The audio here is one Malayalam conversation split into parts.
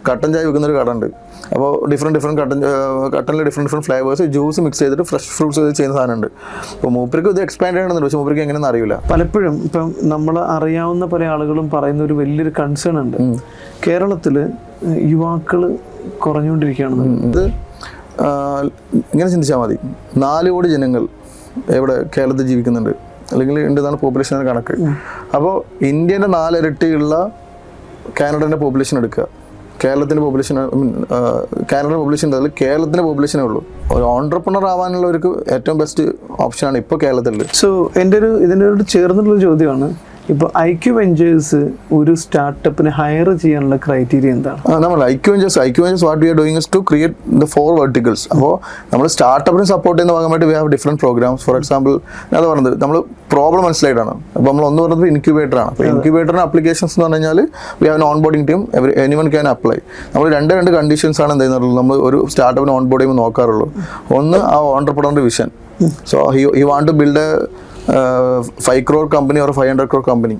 കട്ടൻ ചായ വെക്കുന്ന ഒരു കട ഉണ്ട്. അപ്പോൾ ഡിഫറെൻറ്റ് കട്ടനിൽ ഡിഫറെൻറ്റ് ഫ്ലേവേഴ്സ് ജ്യൂസ് മിക്സ് ചെയ്തിട്ട് ഫ്രഷ് ഫ്രൂട്ട്സ് ചെയ്യുന്ന സാധനമുണ്ട്. അപ്പോൾ മൂപ്പർക്ക് ഇത് എക്സ്പാൻഡ് ചെയ്യണമെന്നുണ്ട്, പക്ഷേ മൂപ്പർക്ക് എങ്ങനെയെന്ന് അറിയില്ല. പലപ്പോഴും ഇപ്പം നമ്മൾ അറിയാവുന്ന പല ആളുകളും പറയുന്ന ഒരു വലിയൊരു കൺസേൺ ഉണ്ട്, കേരളത്തിൽ യുവാക്കൾ കുറഞ്ഞുകൊണ്ടിരിക്കുകയാണ്. ഇത് ഇങ്ങനെ ചിന്തിച്ചാൽ മതി, 4 കോടി ജനങ്ങൾ ഇവിടെ കേരളത്തിൽ ജീവിക്കുന്നുണ്ട്, അല്ലെങ്കിൽ ഇന്ത്യതാണ് പോപ്പുലേഷൻ കണക്ക്. അപ്പോൾ ഇന്ത്യൻ്റെ 4 ഇരട്ടിയുള്ള കാനഡൻ്റെ പോപ്പുലേഷൻ എടുക്കുക, കേരളത്തിൻ്റെ പോപ്പുലേഷൻ കാനഡയുടെ പോപ്പുലേഷൻ ഉണ്ടതിൽ കേരളത്തിൻ്റെ പോപ്പുലേഷനേ ഉള്ളൂ. ഒരു ഓൺട്രപ്രണർ ആവാനുള്ളവർക്ക് ഏറ്റവും ബെസ്റ്റ് ഓപ്ഷനാണ് ഇപ്പോൾ കേരളത്തിൽ. സോ ഇതിൻ്റെ ഒരു ചേർന്നിട്ടുള്ള ചോദ്യമാണ്, ഇപ്പോൾ IQ വെഞ്ചേഴ്സ് ഒരു സ്റ്റാർട്ടപ്പിന് ഹയർ ചെയ്യാനുള്ള ക്രൈറ്റീരിയ എന്താണ്? നമ്മൾ IQ ventures what we are doing is to create the 4 verticals. അപ്പോൾ നമ്മൾ സ്റ്റാർട്ടപ്പിനെ സപ്പോർട്ട് ചെയ്യുന്ന ഭാഗമായിട്ട് we have different programs. For example ഞാൻ പറഞ്ഞത് നമ്മൾ പ്രോബ്ലം മനസ്സിലായിട്ടാണ്. അപ്പോൾ നമ്മൾ ഒന്ന് പറഞ്ഞത് ഇൻക്യുബേറ്ററാണ്. അപ്പോൾ ഇൻക്യുബേറ്ററിന് അപ്ലിക്കേഷൻസ് എന്ന് പറഞ്ഞു കഴിഞ്ഞാൽ we have on boarding team, anyone can apply. നമ്മൾ രണ്ട് കണ്ടീഷൻസ് ആണ് എന്ത് ചെയ്യുന്നുള്ളൂ, നമ്മൾ ഒരു സ്റ്റാർട്ടപ്പിന് ഓൺ ബോർഡ് ചെയ്യുമ്പോൾ നോക്കാറുള്ളൂ. ഒന്ന് ആ ഓൺട്രപ്രണറിൻ്റെ വിഷൻ. So he want to build a 5 crore company or 500 crore company.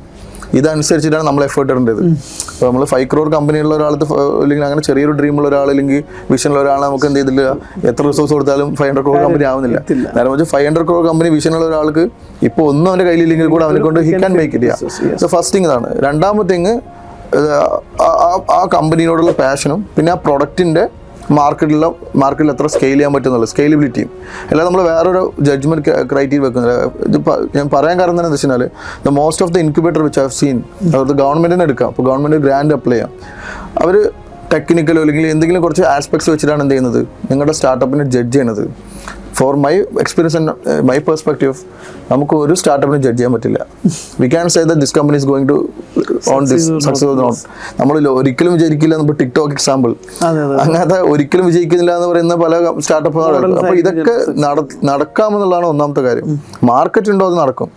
ഇതനുസരിച്ചിട്ടാണ് നമ്മൾ എഫേർട്ട് ഇടേണ്ടത്. അപ്പോൾ നമ്മൾ 5 crore കമ്പനിയുള്ള ഒരാൾക്ക്, അല്ലെങ്കിൽ അങ്ങനെ ചെറിയൊരു ഡ്രീമുള്ള ഒരാൾ, അല്ലെങ്കിൽ വിഷനുള്ള ഒരാളെ നമുക്ക് എന്ത് ചെയ്തില്ല, എത്ര റിസോഴ്സ് കൊടുത്താലും 500 crore കമ്പനി ആവുന്നില്ല. നേരെ മറിച്ച് 500 crore കമ്പനി വിഷനുള്ള ഒരാൾക്ക് ഇപ്പോൾ ഒന്നും അവൻ്റെ കയ്യിലില്ലെങ്കിൽ കൂടെ അവനെ കൊണ്ട് ഹി ക്യാൻ മേക്ക് ഇറ്റ് ചെയ്യാം. സോ ഫസ്റ്റ് തിങ് ഇതാണ്. രണ്ടാമത്തെ തിങ് ആ കമ്പനിയോടുള്ള പാഷനും പിന്നെ ആ പ്രൊഡക്റ്റിൻ്റെ മാർക്കറ്റിൽ എത്ര സ്കെയിൽ ചെയ്യാൻ പറ്റുന്നുള്ളത്, സ്കെയിലബിലിറ്റിയും. അല്ലാതെ നമ്മൾ വേറൊരു ജഡ്ജ്മെൻറ്റ് ക്രൈറ്റീരിയ വെക്കുന്നില്ല. ഇതിപ്പോൾ ഞാൻ പറയാൻ കാരണം എന്താണെന്ന് വെച്ച് കഴിഞ്ഞാൽ the most of the incubator which have seen, അതായത് ഗവൺമെൻറ്റിനെ എടുക്കാം. അപ്പോൾ ഗവൺമെൻറ് ഗ്രാൻഡ് അപ്ലൈ ചെയ്യാം. അവർ ടെക്നിക്കലോ അല്ലെങ്കിൽ എന്തെങ്കിലും കുറച്ച് ആസ്പെക്ട്സ് വെച്ചിട്ടാണ് എന്ത് ചെയ്യുന്നത്, നിങ്ങളുടെ സ്റ്റാർട്ടപ്പിനെ ജഡ്ജ് ചെയ്യുന്നത്. For my experience and my perspective, നമുക്ക് ഒരു സ്റ്റാർട്ടപ്പിനെ ജഡ്ജ് ചെയ്യാൻ പറ്റില്ല. We can say that this company is going to on this success not. നമ്മൾ ഒരിക്കലും വിജയിക്കില്ല. നമ്മൾ ടിക്ടോക്ക് എക്സാമ്പിൾ, അങ്ങനത്തെ ഒരിക്കലും വിജയിക്കുന്നില്ല എന്ന് പറയുന്ന പല സ്റ്റാർട്ടപ്പുകളും. അപ്പോൾ ഇതൊക്കെ നടക്കാമെന്നുള്ളതാണ് ഒന്നാമത്തെ കാര്യം. മാർക്കറ്റ് ഉണ്ടോ, അത് നടക്കും.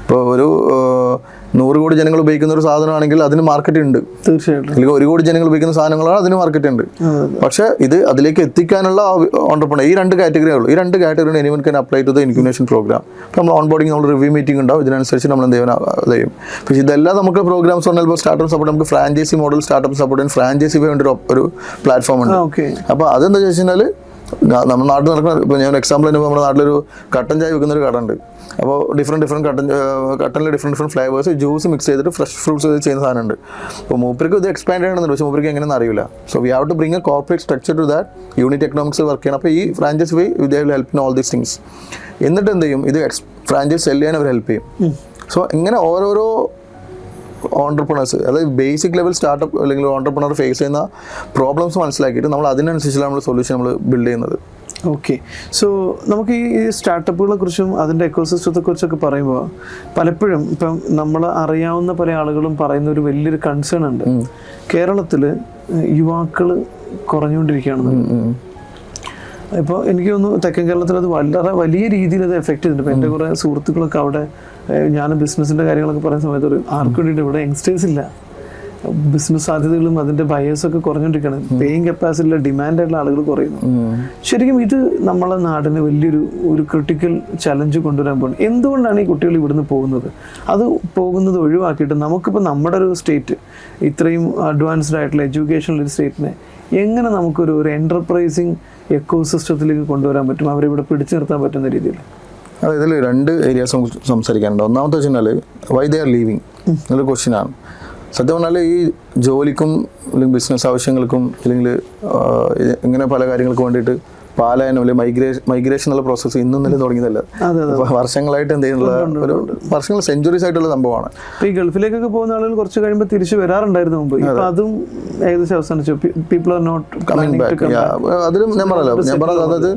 ഇപ്പോൾ ഒരു 100 കോടി ജനങ്ങൾ ഉപയോഗിക്കുന്ന ഒരു സാധനമാണെങ്കിൽ അതിന് മാർക്കറ്റ് ഉണ്ട്, തീർച്ചയായിട്ടും. അല്ലെങ്കിൽ 1 കോടി ജനങ്ങൾ ഉപയോഗിക്കുന്ന സാധനങ്ങളാണ്, അതിന് മാർക്കറ്റ് ഉണ്ട്. പക്ഷേ ഇത് അതിലേക്ക് എത്തിക്കാനുള്ള ഓൺട്രപ്രണർ, ഈ 2 കാറ്റഗറിയേ ഉള്ളൂ. ഈ 2 category anyone can apply to the incubation program. അപ്പോൾ നമ്മൾ ഓൺ ബോർഡിങ്, നമ്മൾ റിവ്യൂ മീറ്റിംഗ് ഉണ്ടാവും. ഇതിനനുസരിച്ച് നമ്മൾ എന്ത് ചെയ്യും. പക്ഷേ ഇതെല്ലാം നമുക്ക് പ്രോഗ്രാംസ് പറഞ്ഞാൽ ഇപ്പോൾ സ്റ്റാർട്ടപ്പ് സപ്പോർട്ട്, നമുക്ക് ഫ്രാഞ്ചൈസി മോഡൽ സ്റ്റാർട്ടപ്പ് സപ്പോർട്ട് ചെയ്യാൻ ഫ്രാഞ്ചൈസി വേണ്ടി ഒരു പ്ലാറ്റ്ഫോം ഉണ്ട്. അപ്പോൾ അതെന്താ വെച്ച് കഴിഞ്ഞാൽ നമ്മുടെ നാട്ടിൽ നടക്കുന്ന, ഇപ്പോൾ ഞാൻ എക്സാമ്പിൾ തന്നെ, നമ്മുടെ നാട്ടിലൊരു കട്ടൻ ചായ വെക്കുന്ന ഒരു കട ഉണ്ട്. അപ്പോൾ ഡിഫറെൻറ്റ് കട്ടനിൽ ഡിഫറെൻറ്റ് ഫ്ലേവേഴ്സ് ജ്യൂസ് മിക്സ് ചെയ്തിട്ട് ഫ്രഷ് ഫ്രൂട്ട്സ് ചെയ്യുന്ന സാധനമുണ്ട്. അപ്പോൾ മൂപ്പർക്ക് ഇത് എക്സ്പാൻഡ് ചെയ്യണമെന്നുണ്ട്, പക്ഷേ മൂപ്പർക്ക് എങ്ങനെയെന്ന് അറിയില്ല. So we have to bring a corporate structure to that. Unit economics work ചെയ്യണം. അപ്പോൾ ഈ franchise way they will help in all these things. എന്നിട്ട് എന്ത് ചെയ്യും, ഇത് ഫ്രാഞ്ചൈസ് സെല് ചെയ്യാൻ അവർ ഹെൽപ്പ് ചെയ്യും. സോ ഇങ്ങനെ ഓരോരോ ഓൺട്രപ്രണേഴ്സ്, അതായത് ബേസിക് ലെവൽ സ്റ്റാർട്ടപ്പ് അല്ലെങ്കിൽ ഓൺട്രപ്രണർ ഫേസ് ചെയ്യുന്ന പ്രോബ്ലംസ് മനസ്സിലാക്കിയിട്ട് നമ്മൾ അതിനനുസരിച്ചുള്ള നമ്മൾ സൊല്യൂഷൻ നമ്മൾ ബിൽഡ് ചെയ്യുന്നത്. ഓക്കെ. സോ നമുക്ക് ഈ സ്റ്റാർട്ടപ്പുകളെ കുറിച്ചും അതിൻ്റെ എക്കോസിസ്റ്റത്തെ കുറിച്ചൊക്കെ പറയുമ്പോൾ പലപ്പോഴും ഇപ്പം നമ്മൾ അറിയാവുന്ന പല ആളുകളും പറയുന്ന ഒരു വലിയൊരു കൺസേൺ ഉണ്ട്, കേരളത്തിൽ യുവാക്കൾ കുറഞ്ഞുകൊണ്ടിരിക്കുകയാണ്. ഇപ്പോൾ എനിക്ക് തോന്നുന്നു തെക്കൻ കേരളത്തിൽ അത് വളരെ വലിയ രീതിയിൽ അത് എഫക്റ്റ് ചെയ്തിട്ടുണ്ട്. ഇപ്പോൾ എൻ്റെ കുറേ സുഹൃത്തുക്കളൊക്കെ അവിടെ, ഞാൻ ബിസിനസ്സിൻ്റെ കാര്യങ്ങളൊക്കെ പറയുന്ന സമയത്ത് ഒരു ആർക്കും വേണ്ടിയിട്ട് ഇവിടെ യങ്സ്റ്റേഴ്സ് ഇല്ല. ബിസിനസ് സാധ്യതകളും അതിൻ്റെ ബയേഴ്സൊക്കെ കുറഞ്ഞുകൊണ്ടിരിക്കുകയാണ്. പേയിങ് കപ്പാസിറ്റിയിലെ ഡിമാൻഡായിട്ടുള്ള ആളുകൾ കുറയുന്നു. ശരിക്കും ഇത് നമ്മളെ നാടിന് വലിയൊരു ക്രിട്ടിക്കൽ ചലഞ്ച് കൊണ്ടുവരാൻ പോകുന്നത്. എന്തുകൊണ്ടാണ് ഈ കുട്ടികൾ ഇവിടുന്ന് പോകുന്നത്? അത് പോകുന്നത് ഒഴിവാക്കിയിട്ട് നമുക്കിപ്പോൾ നമ്മുടെ ഒരു സ്റ്റേറ്റ്, ഇത്രയും അഡ്വാൻസ്ഡ് ആയിട്ടുള്ള എഡ്യൂക്കേഷനുള്ള ഒരു സ്റ്റേറ്റിനെ എങ്ങനെ നമുക്കൊരു എൻ്റർപ്രൈസിങ് എക്കോസിസ്റ്റത്തിലേക്ക് കൊണ്ടുവരാൻ പറ്റും, അവരിവിടെ പിടിച്ചു നിർത്താൻ പറ്റുന്ന രീതിയിൽ? ഇതിൽ 2 ഏരിയാസ് സംസാരിക്കാനുണ്ട്. ഒന്നാമത്തെ വെച്ച് കഴിഞ്ഞാൽ വൈ ദേ ആർ ലീവിങ് എന്നൊരു ക്വസ്റ്റ്യനാണ്. സത്യം പറഞ്ഞാൽ ഈ ജോലിക്കും അല്ലെങ്കിൽ ബിസിനസ് ആവശ്യങ്ങൾക്കും അല്ലെങ്കിൽ ഇങ്ങനെ പല കാര്യങ്ങൾക്കും വേണ്ടിയിട്ട് പാലായനം അല്ലെങ്കിൽ മൈഗ്രേഷൻ എന്നുള്ള പ്രോസസ്സ് ഇന്നും നില തുടങ്ങിയതല്ല. വർഷങ്ങളായിട്ട് എന്ത് ചെയ്യുന്നുള്ള ഒരു വർഷങ്ങൾ, സെഞ്ചുറീസ് ആയിട്ടുള്ള സംഭവമാണ്. ഈ ഗൾഫിലേക്കൊക്കെ പോകുന്ന ആളുകൾ കുറച്ച് കഴിയുമ്പോൾ തിരിച്ചു വരാറുണ്ടായിരുന്നു മുമ്പ്. അതും ഏകദേശം അവസാനിച്ചു. People are not coming back. അതിലും ഞാൻ പറഞ്ഞത് അതായത്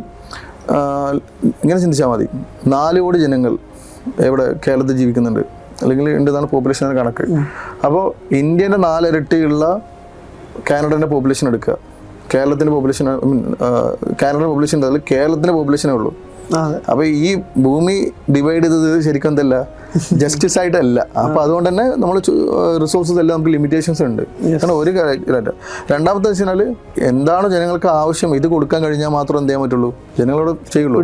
ഇങ്ങനെ ചിന്തിച്ചാൽ മതി, 4 കോടി ജനങ്ങൾ ഇവിടെ കേരളത്തിൽ ജീവിക്കുന്നുണ്ട്, അല്ലെങ്കിൽ ഇന്ത്യതാണ് പോപ്പുലേഷൻ കണക്ക്. അപ്പോൾ ഇന്ത്യൻ്റെ 4 ഇരട്ടിയുള്ള കാനഡൻ്റെ പോപ്പുലേഷൻ എടുക്കുക, കേരളത്തിൻ്റെ പോപ്പുലേഷൻ കാനഡയുടെ പോപ്പുലേഷൻ ഉണ്ടതിൽ കേരളത്തിൻ്റെ പോപ്പുലേഷനേ ഉള്ളൂ. അപ്പോൾ ഈ ഭൂമി ഡിവൈഡ് ചെയ്തത് ശരിക്കും എന്തല്ല, ജസ്റ്റിസ് ആയിട്ടല്ല. അപ്പോൾ അതുകൊണ്ട് തന്നെ നമ്മൾ റിസോഴ്സസ് എല്ലാം നമുക്ക് ലിമിറ്റേഷൻസ് ഉണ്ട്. കാരണം ഒരു കാര്യം. രണ്ടാമത്തെ വെച്ചാൽ എന്താണ് ജനങ്ങൾക്ക് ആവശ്യം, ഇത് കൊടുക്കാൻ കഴിഞ്ഞാൽ മാത്രം എന്ത് ചെയ്യാൻ പറ്റുള്ളൂ, ജനങ്ങളോട് ചെയ്യുള്ളൂ.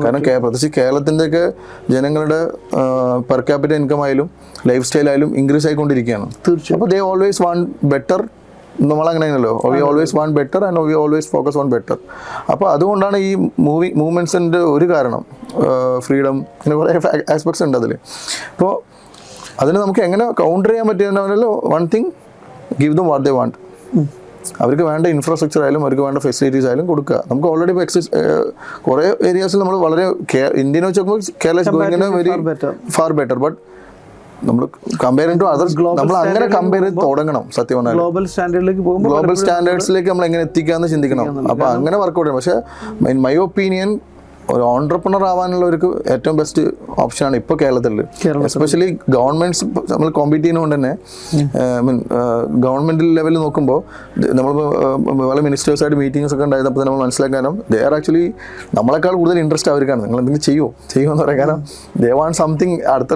കാരണം പ്രത്യേകിച്ച് കേരളത്തിൻ്റെയൊക്കെ ജനങ്ങളുടെ പെർ ക്യാപിറ്റൽ ഇൻകം ആയാലും ലൈഫ് സ്റ്റൈൽ ആയാലും ഇൻക്രീസ് ആയിക്കൊണ്ടിരിക്കുകയാണ്. അപ്പോൾ ദേ ഓൾവേസ് വാണ്ട് ബെറ്റർ നമ്മളങ്ങനെയാണല്ലോ, we always want better and we always focus on better. അപ്പോൾ അതുകൊണ്ടാണ് ഈ മൂവ്മെൻറ്റ്സിൻ്റെ ഒരു കാരണം ഫ്രീഡം, ഇങ്ങനെ കുറേ ആസ്പെക്ട്സ് ഉണ്ട് അതിൽ. അപ്പോൾ അതിന് നമുക്ക് എങ്ങനെ കൗണ്ടർ ചെയ്യാൻ പറ്റിയെന്നാണല്ലോ, one thing, give them what they want. അവർക്ക് വേണ്ട ഇൻഫ്രാസ്ട്രക്ചർ ആയാലും അവർക്ക് വേണ്ട ഫെസിലിറ്റീസ് ആയാലും കൊടുക്കുക. നമുക്ക് ഓൾറെഡി ഇപ്പോൾ കുറേ ഏരിയാസിൽ നമ്മൾ വളരെ ഇന്ത്യനെ വെച്ച് നോക്കുമ്പോൾ Kerala is going in very far better. But നമ്മൾ കമ്പയറിംഗ് ടു അതർ, നമ്മൾ അങ്ങനെ കമ്പയർ ചെയ്ത് തുടങ്ങണം. സത്യം പറഞ്ഞാൽ ഗ്ലോബൽ സ്റ്റാൻഡേർഡിലേക്ക് പോകുമ്പോൾ ഗ്ലോബൽ സ്റ്റാൻഡേർഡ്സിലേക്ക് നമ്മൾ എങ്ങനെ എത്തിക്കാമെന്ന് ചിന്തിക്കണം. അപ്പോൾ അങ്ങനെ വർക്കൗട്ട് ചെയ്യണം. പക്ഷേ ഇൻ മൈ ഒപ്പീനിയൻ ഒരു ഓൺട്രപ്രണർ ആവാനുള്ളവർക്ക് ഏറ്റവും ബെസ്റ്റ് ഓപ്ഷനാണ് ഇപ്പോൾ കേരളത്തിൽ. എസ്പെഷ്യലി ഗവൺമെൻറ്റ്സ് നമ്മൾ കോമ്പീറ്റ് ചെയ്യുന്നതുകൊണ്ട് തന്നെ, ഗവൺമെൻറ് ലെവലിൽ നോക്കുമ്പോൾ നമ്മളിപ്പോൾ പല മിനിസ്റ്റേഴ്സായിട്ട് മീറ്റിംഗ്സ് ഒക്കെ ഉണ്ടായിരുന്നപ്പോൾ നമ്മൾ മനസ്സിലാക്കാൻ, കാരണം ദേ ആർ ആക്ച്വലി നമ്മളെക്കാൾ കൂടുതൽ ഇൻട്രസ്റ്റ് അവർക്കാണ്. നിങ്ങൾ എന്തെങ്കിലും ചെയ്യുമെന്ന് പറയാം. കാരണം ദേ വാണ്ട് സംതിങ് അടുത്ത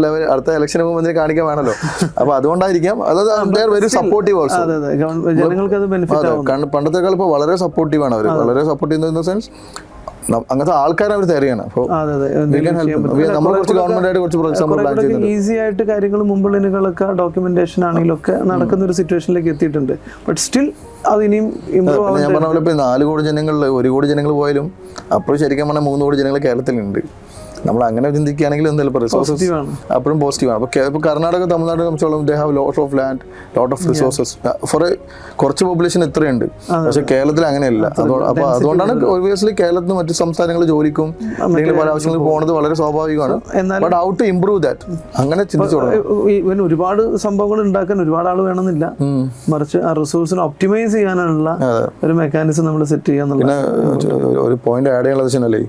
ഇലക്ഷന് പോകുമ്പോൾ എന്തെങ്കിലും കാണിക്കാൻ വേണമല്ലോ. അപ്പോൾ അതുകൊണ്ടായിരിക്കാം അത് they are very supportive also. പണ്ടത്തേക്കാൾ ഇപ്പോൾ വളരെ സപ്പോർട്ടീവാണ് അവർ. വളരെ സപ്പോർട്ടീവ് ഇൻ ദ സെൻസ് അങ്ങനത്തെ ആൾക്കാരെ അവർ തരികയാണ്. അപ്പോൾ നമ്മൾ കുറച്ച് ഗവൺമെന്റ് ആയിട്ട് കുറച്ച് പ്രോഗ്രാം ഈസി ആയിട്ട് കാര്യങ്ങൾ മുമ്പുള്ളതിനേക്കാളൊക്കെ ഡോക്യുമെന്റേഷൻ ആണെങ്കിലും ഒക്കെ നടക്കുന്ന ഒരു സിറ്റുവേഷനിലേക്ക് എത്തിയിട്ടുണ്ട്. ബട്ട് സ്റ്റിൽ അത് ഇനിയും ഇമ്പ്രൂവ് ആവാൻ. ഞാൻ പറഞ്ഞ പോലെ ഇപ്പോൾ 4 കോടി ജനങ്ങളിൽ 1 കോടി ജനങ്ങൾ പോയാലും അപ്പോൾ ശരിക്കും പറഞ്ഞാൽ 3 കോടി ജനങ്ങൾ കേരളത്തിലുണ്ട്. നമ്മൾ അങ്ങനെ ചിന്തിക്കുകയാണെങ്കിൽ എന്തായാലും റിസോഴ്സസ് അപ്പോഴും പോസിറ്റീവാണ്. അപ്പോൾ ഇപ്പോൾ കർണാടക, തമിഴ്നാട് സംബന്ധിച്ചോളം they have lot of land, lot of resources four കുറച്ച് പോപ്പുലേഷൻ ഇത്രയുണ്ട്. പക്ഷേ കേരളത്തിൽ അങ്ങനെയല്ല. അപ്പോൾ അതുകൊണ്ടാണ് ഒബ്വിയസ്ലി കേരളത്തിൽ മറ്റു സംസ്ഥാനങ്ങൾ ജോലിക്കും അല്ലെങ്കിൽ പല ആവശ്യങ്ങൾക്ക് പോകുന്നത് വളരെ സ്വാഭാവികമാണ്. But how to improve that, അങ്ങനെ ചിന്തിച്ചു തുടങ്ങും. ഒരുപാട് സംഭവങ്ങൾ ഉണ്ടാക്കാൻ ഒരുപാട് ആൾ വേണമെന്നില്ല, മറിച്ച് ആ റിസോഴ്സിനെ ഒപ്റ്റിമൈസ് ചെയ്യാനുള്ള ഒരു മെക്കാനിസം നമ്മൾ സെറ്റ് ചെയ്യാന്നുള്ളത്. പിന്നെ ഒരു പോയിന്റ് ആഡ് ചെയ്യാനുള്ളത് വെച്ചാൽ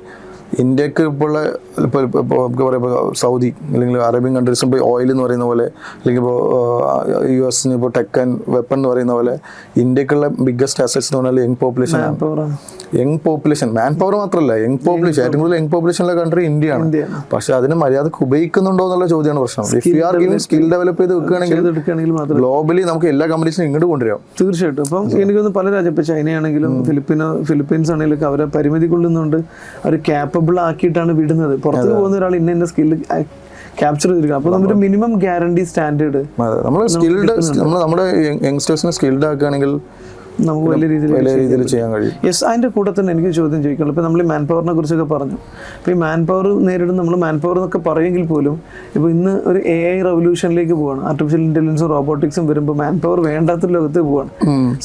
ഇന്ത്യക്ക് ഇപ്പോൾ നമുക്ക് പറയുമ്പോൾ സൗദി അല്ലെങ്കിൽ അറേബ്യൻ കൺട്രീസിന് ഇപ്പോൾ ഓയിൽ എന്ന് പറയുന്ന പോലെ, അല്ലെങ്കിൽ ഇപ്പോൾ US ഇപ്പോൾ ടെക് ആൻഡ് വെപ്പൺ എന്ന് പറയുന്ന പോലെ, ഇന്ത്യക്കുള്ള ബിഗ്ഗസ്റ്റ് അസറ്റ്സ് എന്ന് പറഞ്ഞാൽ യങ് പോപ്പുലേഷൻ ആണ്. യങ് പോപ്പുലേഷൻ, മാൻ പവർ മാത്രമല്ല, യങ് പോപ്പുലേഷൻ. ഏറ്റവും കൂടുതൽ യങ് പോപ്പുലേഷനുള്ള കൺട്രി ഇന്ത്യയാണ്. പക്ഷെ അതിന് മര്യാദക്ക് ഉപയോഗിക്കുന്നുണ്ടോ എന്നുള്ള ചോദ്യമാണ് പ്രശ്നം. If you are giving skill develop ചെയ്ത് വെക്കുകയാണെങ്കിൽ ഗ്ലോബലി നമുക്ക് എല്ലാ കമ്പനീസിനും ഇങ്ങോട്ട് കൊണ്ടുവരാം. തീർച്ചയായിട്ടും. അപ്പം എനിക്കൊന്ന് പല രാജ്യം, ഇപ്പോൾ ചൈനയാണെങ്കിലും ഫിലിപ്പീൻസ് ആണെങ്കിലും അവരെ പരിമിതി കൊള്ളുന്നുണ്ട്. അവർ ക്യാപ്പബിൾ ആക്കിയിട്ടാണ് വിടുന്നത്. പുറത്ത് പോകുന്ന ഒരാൾ ഇന്ന സ്കില്ല് ക്യാപ്ചർ ചെയ്തിരിക്കുക. അപ്പോൾ നമ്മുടെ മിനിമം ഗ്യാരണ്ടി സ്റ്റാൻഡേർഡ് നമ്മൾ നമ്മുടെ യങ്സ്റ്റേഴ്സിനെ സ്കിൽഡ് ആക്കുകയാണെങ്കിൽ നമുക്ക് വലിയ രീതിയിൽ ചെയ്യാൻ കഴിയും. യെസ്. അതിൻ്റെ കൂടെ തന്നെ എനിക്ക് ചോദ്യം ചോദിക്കുള്ളൂ. ഇപ്പോൾ നമ്മൾ ഈ മാൻ പവറിനെ കുറിച്ചൊക്കെ പറഞ്ഞു. ഇപ്പോൾ ഈ മാൻ പവർ നേരിടുന്ന നമ്മൾ മാൻ പവർ എന്നൊക്കെ പറയുമെങ്കിൽ പോലും ഇപ്പോൾ ഇന്ന് ഒരു AI റവല്യൂഷനിലേക്ക് പോവാണ്. ആർട്ടിഫിഷ്യൽ ഇൻ്റലിജൻസും റോബോട്ടിക്സും വരുമ്പോൾ മാൻ പവർ വേണ്ടാത്ത ലോകത്ത് പോവാണ്.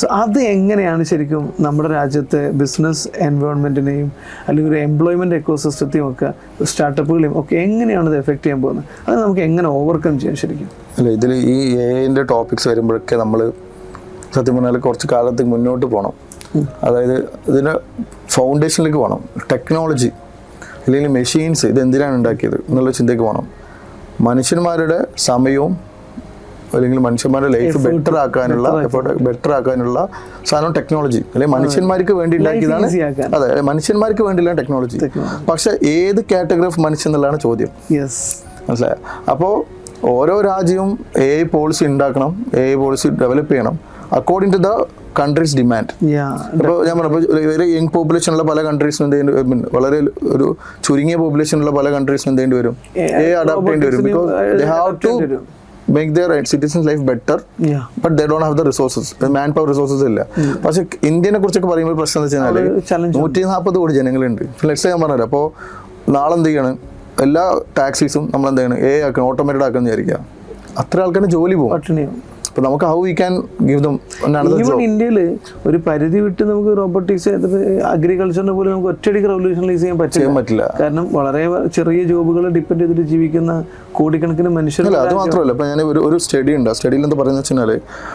സോ അത് എങ്ങനെയാണ് ശരിക്കും നമ്മുടെ രാജ്യത്തെ ബിസിനസ് എൻവയോൺമെൻറ്റിനെയും അല്ലെങ്കിൽ ഒരു എംപ്ലോയ്മെൻറ്റ് എക്കോസിസ്റ്റത്തെയും ഒക്കെ സ്റ്റാർട്ടപ്പുകളെയും ഒക്കെ എങ്ങനെയാണ് ഇത് എഫക്റ്റ് ചെയ്യാൻ പോകുന്നത്? അത് നമുക്ക് എങ്ങനെ ഓവർകം ചെയ്യാൻ ശരിക്കും? അല്ല, ഇതിൽ ഈ AI ടോപ്പിക്സ് വരുമ്പോഴൊക്കെ നമ്മൾ സത്യം പറഞ്ഞാൽ കുറച്ച് കാലത്തേക്ക് മുന്നോട്ട് പോകണം. അതായത് ഇതിൻ്റെ ഫൗണ്ടേഷനിലേക്ക് പോകണം. ടെക്നോളജി അല്ലെങ്കിൽ മെഷീൻസ് ഇത് എന്തിനാണ് ഉണ്ടാക്കിയത് എന്നുള്ള ചിന്തയ്ക്ക് പോകണം. മനുഷ്യന്മാരുടെ സമയവും അല്ലെങ്കിൽ മനുഷ്യന്മാരുടെ ലൈഫ് ബെറ്റർ ആക്കാനുള്ള സാധനം ടെക്നോളജി, അല്ലെങ്കിൽ മനുഷ്യന്മാർക്ക് വേണ്ടി ഉണ്ടാക്കിയതാണ്. അതെ, മനുഷ്യന്മാർക്ക് വേണ്ടിയുള്ള ടെക്നോളജി. പക്ഷെ ഏത് കാറ്റഗറി ഓഫ് മനുഷ്യൻ എന്നുള്ളതാണ് ചോദ്യം. മനസ്സിലായോ? അപ്പോൾ ഓരോ രാജ്യവും AI പോളിസി ഉണ്ടാക്കണം, AI പോളിസി ഡെവലപ്പ് ചെയ്യണം according to the countries demand. അപ്പോൾ ഞാൻ പറഞ്ഞപ്പോൾ വെരി യങ് പോപ്പുലേഷനുള്ള പല കൺട്രീസിനും എന്ത് വളരെ ഒരു ചുരുങ്ങിയ പോപ്പുലേഷനുള്ള പല കൺട്രീസിനും എന്ത് വരും, AI അഡാപ്റ്റ് ചെയ്യേണ്ടി വരും. Because they have to make their citizens life better, but they don't have the resources, the manpower resources ഇല്ല. പക്ഷെ ഇന്ത്യനെ കുറിച്ചൊക്കെ പറയുമ്പോൾ പ്രശ്നം എന്ന് വെച്ചാൽ 140 കോടി ജനങ്ങളുണ്ട്. ലെറ്റ്സ് ഞാൻ പറഞ്ഞല്ലോ. അപ്പോൾ നാളെ എന്ത് ചെയ്യണം, എല്ലാ ടാക്സീസും നമ്മൾ എന്ത് ചെയ്യണം, AI ആക്കണം, ഓട്ടോമേറ്റഡ് ആക്കണം എന്ന് വിചാരിക്കുക. അത്ര ആൾക്കാരുടെ ജോലി പോകും. അപ്പോൾ നമുക്ക് how we can give them. ഇന്ത്യയിൽ ഒരു പരിധി വിട്ട് നമുക്ക് റോബോട്ടിക്സ്, അഗ്രികൾച്ചറിനെ പോലും നമുക്ക് ഒറ്റയടിക്ക് റെവല്യൂഷണലൈസ് ചെയ്യാൻ പറ്റില്ല. കാരണം വളരെ ചെറിയ ജോബുകൾ ഡിപ്പെൻഡ് ചെയ്തിട്ട് ജീവിക്കുന്ന കോടിക്കണക്കിന് മനുഷ്യർ. അത് മാത്രമല്ല, ഇപ്പോൾ ഞാൻ ഒരു സ്റ്റഡി ഉണ്ട്. ആ സ്റ്റഡിയിൽ എന്താ പറയുന്നത് വെച്ചാൽ,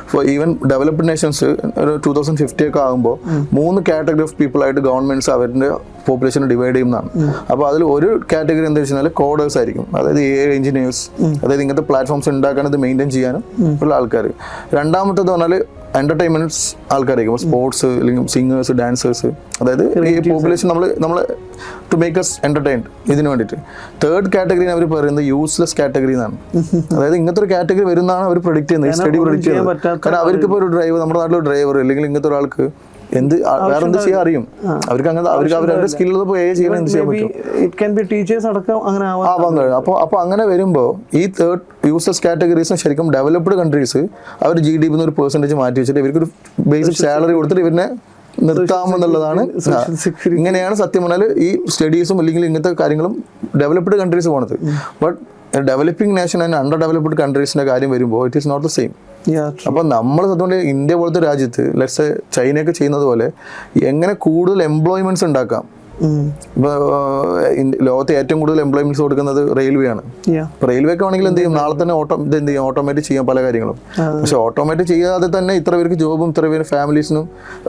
ഇപ്പോൾ ഈവൻ ഡെവലപ്ഡ് നേഷൻസ് ഒരു 2050 ഒക്കെ ആകുമ്പോൾ 3 കാറ്റഗറി ഓഫ് പീപ്പിൾ ആയിട്ട് ഗവൺമെന്റ്സ് അവരുടെ പോപ്പുലേഷൻ ഡിവൈഡ് ചെയ്യുന്നതാണ്. അപ്പോൾ അതിൽ ഒരു കാറ്റഗറി എന്താ വെച്ചാൽ കോഡേഴ്സ് ആയിരിക്കും. അതായത് AI എഞ്ചിനീയേഴ്സ്, അതായത് ഇങ്ങനത്തെ പ്ലാറ്റ്ഫോംസ് ഉണ്ടാക്കാനും ഇത് മെയിൻറ്റെയിൻ ചെയ്യാനും ഉള്ള ആൾക്കാർ. രണ്ടാമത്തേത് പറഞ്ഞാൽ എന്റർടൈൻമെന്റ്സ് ആൾക്കാരായിരിക്കും, സ്പോർട്സ് അല്ലെങ്കിൽ സിംഗേഴ്സ്, ഡാൻസേഴ്സ്. അതായത് ഈ പോപ്പുലേഷൻ നമ്മൾ ടു മേക്ക് അസ് എന്റർടൈൻഡ് ഇതിന് വേണ്ടിയിട്ട്. തേർഡ് കാറ്റഗറി അവർ പറയുന്നത് യൂസ്ലെസ് കാറ്റഗറി എന്നാണ്. അതായത് ഇങ്ങനത്തെ ഒരു കാറ്റഗറി വരുന്നതാണ് അവർ പ്രൊഡിക്റ്റ് ചെയ്യുന്നത്, സ്റ്റഡി പ്രൊഡിക്റ്റ് ചെയ്യുന്നത്. കാരണം അവർക്കിപ്പോൾ ഒരു ഡ്രൈവർ, നമ്മുടെ നാട്ടിലൊരു ഡ്രൈവർ അല്ലെങ്കിൽ ഇങ്ങനത്തെ ഒരാൾക്ക് വേറെ എന്ത് ചെയ്യാൻ അറിയും അവർക്ക്. അങ്ങനെ അവർക്ക് അവരുടെ സ്കില്ലിൽ പോയി ചെയ്യണം, എന്ത് ചെയ്യാൻ പറ്റും. ഇറ്റ് ക്യാൻ ബി ടീച്ചേഴ്സ് അടക്കം അങ്ങനെ ആവാൻ കഴിയും. അപ്പോൾ അങ്ങനെ വരുമ്പോൾ ഈ തേർഡ് യൂസേഴ്സ് കാറ്റഗറീസും ശരിക്കും ഡെവലപ്ഡ് കൺട്രീസ് അവർ GDP ഒരു പെർസെൻറ്റേജ് മാറ്റി വെച്ചിട്ട് ഇവർക്കൊരു ബേസിക് സാലറി കൊടുത്തിട്ട് ഇവരിനെ നിർത്താമെന്നുള്ളതാണ്. ഇങ്ങനെയാണ് സത്യം പറഞ്ഞാൽ ഈ സ്റ്റഡീസും അല്ലെങ്കിൽ ഇങ്ങനത്തെ കാര്യങ്ങളും ഡെവലപ്ഡ് കൺട്രീസ് പോണത്. But developing nation and underdeveloped കൺട്രീസിന്റെ കാര്യം വരുമ്പോൾ it is not the same. അപ്പോൾ നമ്മൾ അതുകൊണ്ട് ഇന്ത്യ പോലത്തെ രാജ്യത്ത് ലെറ്റ്സ് ചൈനയൊക്കെ ചെയ്യുന്നത് പോലെ എങ്ങനെ കൂടുതൽ എംപ്ലോയ്മെന്റ്സ് ഉണ്ടാക്കാം. ലോകത്തെ ഏറ്റവും കൂടുതൽ എംപ്ലോയ്മെന്റ്സ് കൊടുക്കുന്നത് റെയിൽവേ ആണ്. റെയിൽവേ ഒക്കെ ആണെങ്കിൽ എന്ത് ചെയ്യും, നാളെ തന്നെ ഓട്ടോമാറ്റിക് ചെയ്യാം പല കാര്യങ്ങളും. പക്ഷെ ഓട്ടോമാറ്റിക് ചെയ്യാതെ തന്നെ ഇത്ര പേർക്ക് ജോബും ഇത്ര പേര് ഫാമിലീസിനും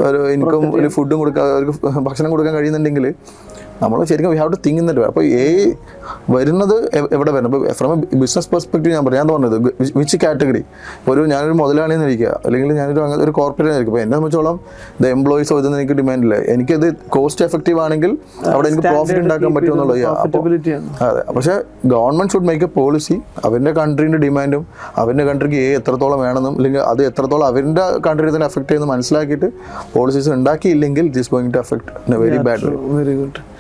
ഒരു ഇൻകം, ഒരു ഫുഡും കൊടുക്കാൻ, അവർക്ക് ഭക്ഷണം കൊടുക്കാൻ കഴിയുന്നുണ്ടെങ്കിൽ നമ്മൾ ശരിക്കും we have to think in that way. അപ്പോൾ വരുന്നത് എവിടെ വരണം? ഇപ്പോൾ ഫ്രം എ ബിസിനസ് പെർസ്പെക്റ്റീവ് ഞാൻ പറഞ്ഞത് വിച്ച് കാറ്റഗറി. ഇപ്പോൾ ഞാനൊരു മുതലാളിയെന്ന് ഇരിക്കുക, അല്ലെങ്കിൽ ഞാനൊരു അങ്ങനെ ഒരു കോർപ്പറേറ്റ് ആയിരിക്കും. അപ്പോൾ എന്നെ സംബന്ധിച്ചോളം ദ എംപ്ലോയീസോ ഇതൊന്നും എനിക്ക് ഡിമാൻഡില്ല. എനിക്കത് കോസ്റ്റ് എഫക്റ്റീവ് ആണെങ്കിൽ അവിടെ എനിക്ക് പ്രോഫിറ്റ് ഉണ്ടാക്കാൻ പറ്റുമെന്നുള്ളത്. അതെ, പക്ഷേ government should make A policy. അവരുടെ കൺട്രീൻ്റെ ഡിമാൻഡും അവരുടെ കൺട്രിക്ക് എത്രത്തോളം വേണമെന്നും, അല്ലെങ്കിൽ അത് എത്രത്തോളം അവരുടെ കൺട്രി തന്നെ എഫക്ട് ചെയ്യുന്നത് മനസ്സിലാക്കിയിട്ട് പോളിസീസ് ഉണ്ടാക്കിയില്ലെങ്കിൽ it is going to effect in a very bad way. Very good.